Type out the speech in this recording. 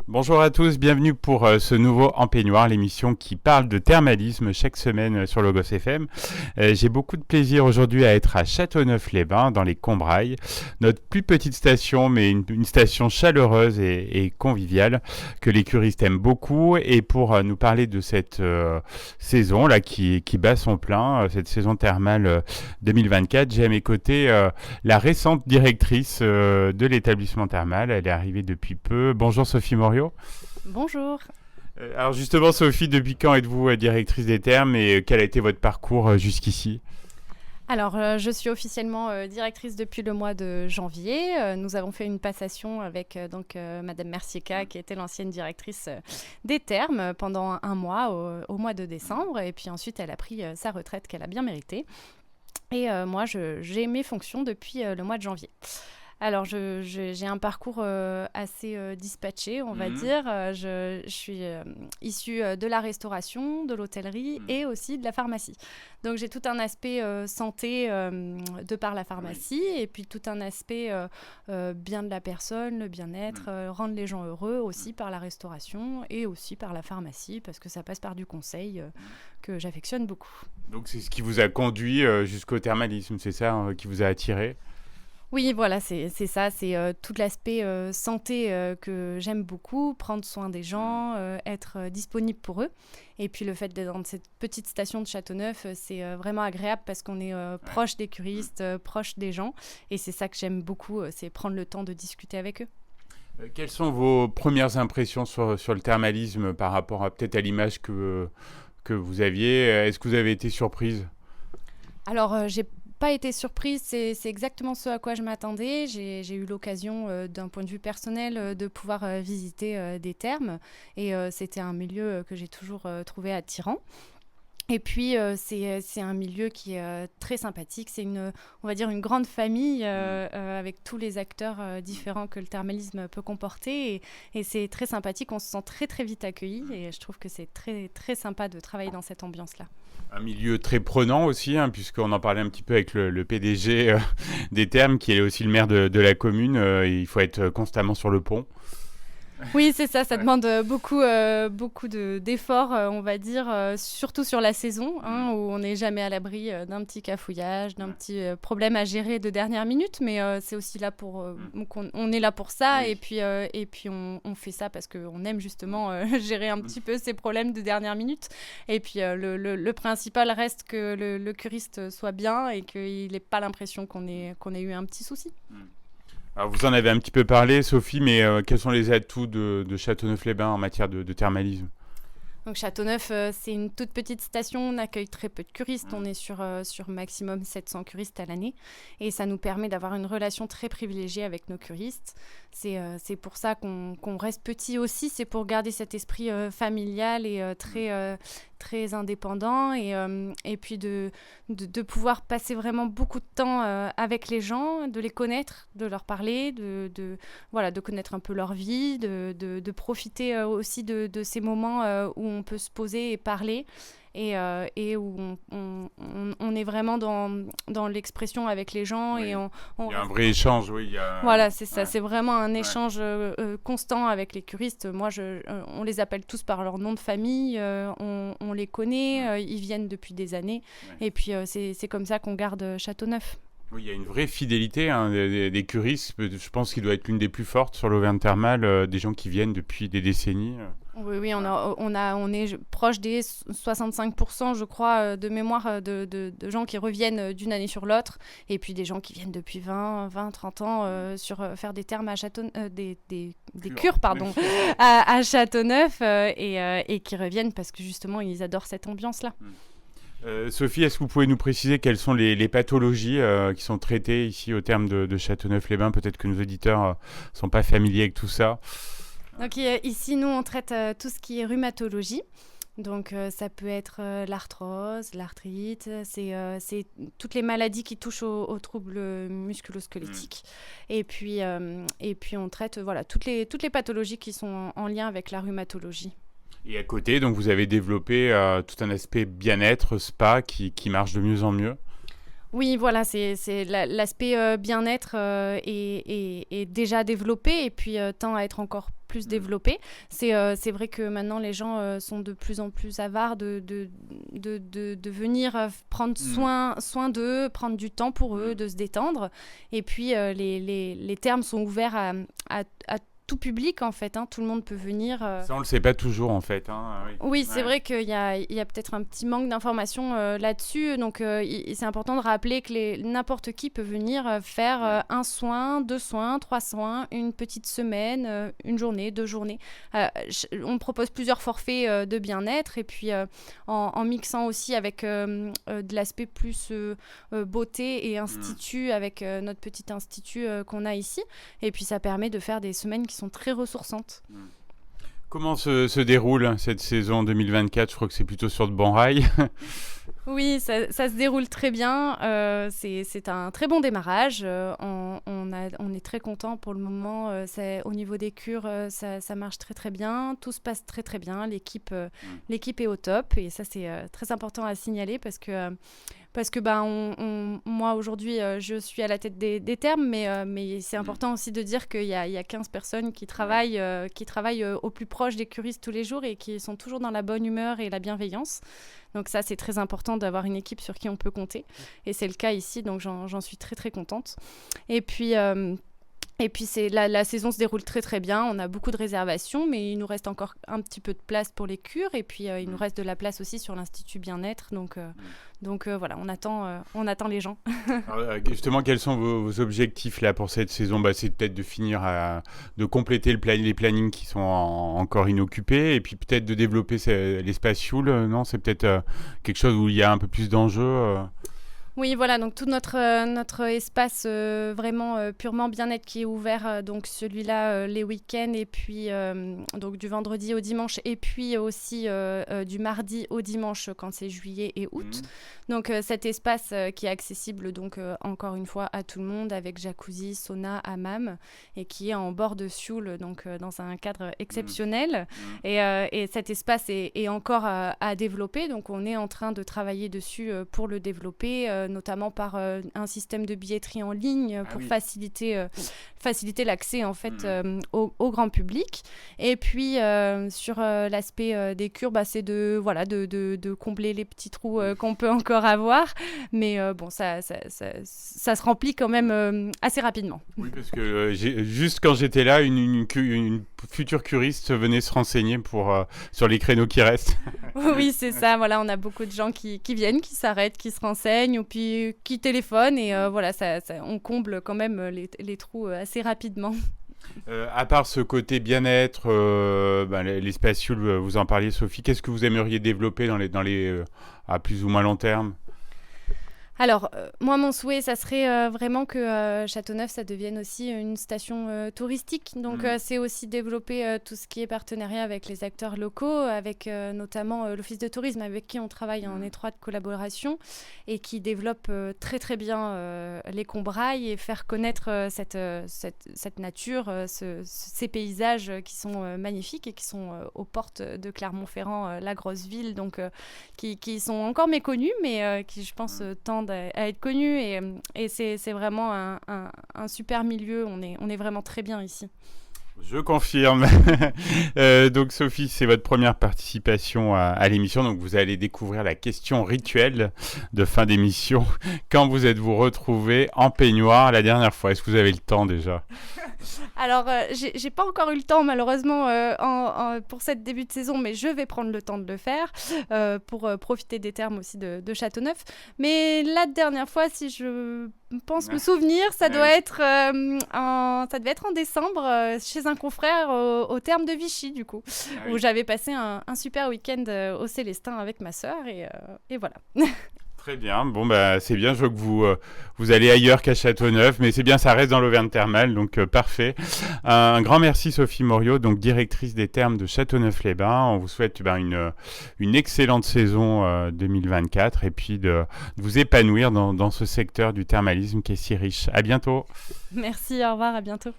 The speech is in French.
Bonjour à tous, bienvenue pour ce nouveau En Peignoir, l'émission qui parle de thermalisme chaque semaine sur Logos FM. J'ai beaucoup de plaisir aujourd'hui à être à Châteauneuf-les-Bains, dans les Combrailles, notre plus petite station, mais une station chaleureuse et conviviale que les curistes aiment beaucoup. Et pour nous parler de cette saison là qui bat son plein, cette saison thermale 2024, j'ai à mes côtés la récente directrice de l'établissement thermal. Elle est arrivée depuis peu. Bonjour Sophie Morio. Bonjour. Alors justement Sophie, depuis quand êtes-vous directrice des thermes et quel a été votre parcours jusqu'ici? Alors, je suis officiellement directrice depuis le mois de janvier. Nous avons fait une passation avec Madame Mercieka, qui était l'ancienne directrice des thermes pendant un mois, au mois de décembre. Et puis ensuite, elle a pris sa retraite qu'elle a bien méritée. Et moi, j'ai mes fonctions depuis le mois de janvier. Alors, j'ai un parcours assez dispatché, on va dire. Je suis issue de la restauration, de l'hôtellerie et aussi de la pharmacie. Donc, j'ai tout un aspect santé de par la pharmacie et puis tout un aspect bien de la personne, le bien-être, rendre les gens heureux aussi par la restauration et aussi par la pharmacie parce que ça passe par du conseil que j'affectionne beaucoup. Donc c'est ce qui vous a conduit jusqu'au thermalisme, c'est ça qui vous a attiré? Oui, voilà, c'est ça, c'est tout l'aspect santé que j'aime beaucoup, prendre soin des gens, être disponible pour eux. Et puis le fait d'être dans cette petite station de Châteauneuf, c'est vraiment agréable parce qu'on est proche des curistes, proche des gens. Et c'est ça que j'aime beaucoup, c'est prendre le temps de discuter avec eux. Quelles sont vos premières impressions sur le thermalisme par rapport peut-être à l'image que vous aviez? Est-ce que vous avez été surprise? Alors, j'ai pas été surprise, c'est exactement ce à quoi je m'attendais. J'ai eu l'occasion, d'un point de vue personnel, de pouvoir visiter des thermes. Et c'était un milieu que j'ai toujours trouvé attirant. Et puis, c'est un milieu qui est très sympathique. C'est on va dire une grande famille avec tous les acteurs différents que le thermalisme peut comporter. Et c'est très sympathique. On se sent très, très vite accueilli. Et je trouve que c'est très, très sympa de travailler dans cette ambiance-là. Un milieu très prenant aussi, puisqu'on en parlait un petit peu avec le PDG des thermes, qui est aussi le maire de la commune. Il faut être constamment sur le pont. Oui, c'est ça, ça demande beaucoup d'efforts, on va dire, surtout sur la saison, où on n'est jamais à l'abri d'un petit cafouillage, d'un petit problème à gérer de dernière minute, mais c'est aussi là on est là pour ça, Oui. et puis on fait ça parce qu'on aime justement gérer un petit peu ces problèmes de dernière minute. Et puis le principal reste que le curiste soit bien et qu'il n'ait pas l'impression qu'on ait eu un petit souci. Alors vous en avez un petit peu parlé, Sophie, mais quels sont les atouts de Châteauneuf-les-Bains en matière de thermalisme? Donc Châteauneuf, c'est une toute petite station, on accueille très peu de curistes, on est sur maximum 700 curistes à l'année et ça nous permet d'avoir une relation très privilégiée avec nos curistes. C'est pour ça qu'on reste petit aussi, c'est pour garder cet esprit familial et très indépendant et puis de pouvoir passer vraiment beaucoup de temps avec les gens, de les connaître, de leur parler, voilà, de connaître un peu leur vie, de profiter aussi de ces moments où on peut se poser et parler et où on est vraiment dans l'expression avec les gens Oui. et on Il y a un reste. vrai échange, oui. Voilà, c'est ça, Ouais. c'est vraiment un Ouais. échange constant avec les curistes. Moi, on les appelle tous par leur nom de famille, on les connaît, ils viennent depuis des années Ouais. et puis c'est comme ça qu'on garde Châteauneuf. Oui, il y a une vraie fidélité des curistes. Je pense qu'il doit être l'une des plus fortes sur l'Auvergne thermale, des gens qui viennent depuis des décennies. Oui, oui, on est proche des 65%, je crois, de mémoire de gens qui reviennent d'une année sur l'autre, et puis des gens qui viennent depuis 30 ans faire des termes à des cures, pardon, à Châteauneuf, et qui reviennent parce que justement, ils adorent cette ambiance-là. Sophie, est-ce que vous pouvez nous préciser quelles sont les pathologies qui sont traitées ici au terme de Châteauneuf-les-Bains? Peut-être que nos auditeurs ne sont pas familiers avec tout ça. Donc ici, nous, on traite tout ce qui est rhumatologie. Donc ça peut être l'arthrose, l'arthrite, c'est toutes les maladies qui touchent aux troubles musculo-squelettiques. Et puis on traite voilà, toutes les pathologies qui sont en lien avec la rhumatologie. Et à côté, donc vous avez développé tout un aspect bien-être, spa qui marche de mieux en mieux. Oui, voilà, c'est l'aspect bien-être est déjà développé et puis tend à être encore plus développé. C'est vrai que maintenant, les gens sont de plus en plus avares de venir prendre soin d'eux, prendre du temps pour eux, de se détendre. Et puis, les termes sont ouverts à tout public, en fait. Tout le monde peut venir. Ça, on le sait pas toujours, en fait. Oui, c'est vrai qu'il y a peut-être un petit manque d'informations là-dessus. Donc, c'est important de rappeler que n'importe qui peut venir faire un soin, 2 soins, 3 soins, une petite semaine, une journée, 2 journées. On propose plusieurs forfaits de bien-être et puis en mixant aussi avec de l'aspect plus beauté et institut avec notre petit institut qu'on a ici. Et puis, ça permet de faire des semaines qui sont très ressourçantes. Comment se déroule cette saison 2024 ? Je crois que c'est plutôt sur de bons rails. Oui, ça se déroule très bien. C'est un très bon démarrage. On est très content pour le moment. Au niveau des cures, ça marche très très bien. Tout se passe très très bien. L'équipe est au top. Et ça, c'est très important à signaler parce que moi, aujourd'hui, je suis à la tête des termes, mais c'est important aussi de dire qu'il y a 15 personnes qui travaillent au plus proche des curistes tous les jours et qui sont toujours dans la bonne humeur et la bienveillance. Donc ça, c'est très important d'avoir une équipe sur qui on peut compter. Et c'est le cas ici, donc j'en suis très, très contente. Et puis la saison se déroule très très bien, on a beaucoup de réservations, mais il nous reste encore un petit peu de place pour les cures, et puis il nous reste de la place aussi sur l'Institut Bien-être, donc voilà, on attend les gens. Alors, justement, quels sont vos objectifs là pour cette saison ? C'est peut-être de finir de compléter les plannings qui sont encore inoccupés, et puis peut-être de développer l'espace Sioule, non ? C'est peut-être quelque chose où il y a un peu plus d'enjeux Oui, voilà, donc tout notre espace vraiment purement bien-être qui est ouvert, donc celui-là les week-ends et puis donc du vendredi au dimanche et puis aussi du mardi au dimanche quand c'est juillet et août. Donc cet espace qui est accessible donc encore une fois à tout le monde avec jacuzzi, sauna, hammam et qui est en bord de Sioule, donc dans un cadre exceptionnel. Et cet espace est encore à développer, donc on est en train de travailler dessus pour le développer, notamment par un système de billetterie en ligne pour faciliter l'accès en fait au grand public. Et puis sur l'aspect des cures, c'est de combler les petits trous qu'on peut encore avoir, mais bon ça se remplit quand même assez rapidement. Oui, parce que juste quand j'étais là, une future curiste venait se renseigner sur les créneaux qui restent. Oui, c'est ça, voilà, on a beaucoup de gens qui viennent, qui s'arrêtent, qui se renseignent ou puis qui téléphonent et voilà, on comble quand même les trous assez rapidement. À part ce côté bien-être, l'espace Sioule, vous en parliez Sophie, qu'est-ce que vous aimeriez développer à plus ou moins long terme ? Alors, moi, mon souhait, ça serait vraiment que Châteauneuf, ça devienne aussi une station touristique. Donc, c'est aussi développer tout ce qui est partenariat avec les acteurs locaux, avec notamment l'Office de tourisme, avec qui on travaille en étroite collaboration et qui développe très, très bien les Combrailles et faire connaître cette nature, ces paysages qui sont magnifiques et qui sont aux portes de Clermont-Ferrand, la grosse ville, donc qui sont encore méconnus, mais qui, je pense, tendent à être connus et c'est vraiment un super milieu, on est vraiment très bien ici. Je confirme. Donc Sophie, c'est votre première participation à l'émission, donc vous allez découvrir la question rituelle de fin d'émission. Quand vous êtes-vous retrouvée en peignoir la dernière fois ? Est-ce que vous avez le temps déjà ? Alors, j'ai pas encore eu le temps malheureusement pour cette début de saison, mais je vais prendre le temps de le faire pour profiter des termes aussi de Châteauneuf. Mais la dernière fois, si je pense me souvenir, ça devait être en décembre chez un confrère au terme de Vichy du coup, où j'avais passé un super week-end au Célestin avec ma sœur et voilà. Très bien, c'est bien, je vois que vous allez ailleurs qu'à Châteauneuf, mais c'est bien, ça reste dans l'Auvergne thermale, donc parfait. Un grand merci Sophie Moriot, donc directrice des thermes de Châteauneuf-les-Bains. On vous souhaite une excellente saison 2024 et puis de vous épanouir dans ce secteur du thermalisme qui est si riche. À bientôt. Merci, au revoir, à bientôt.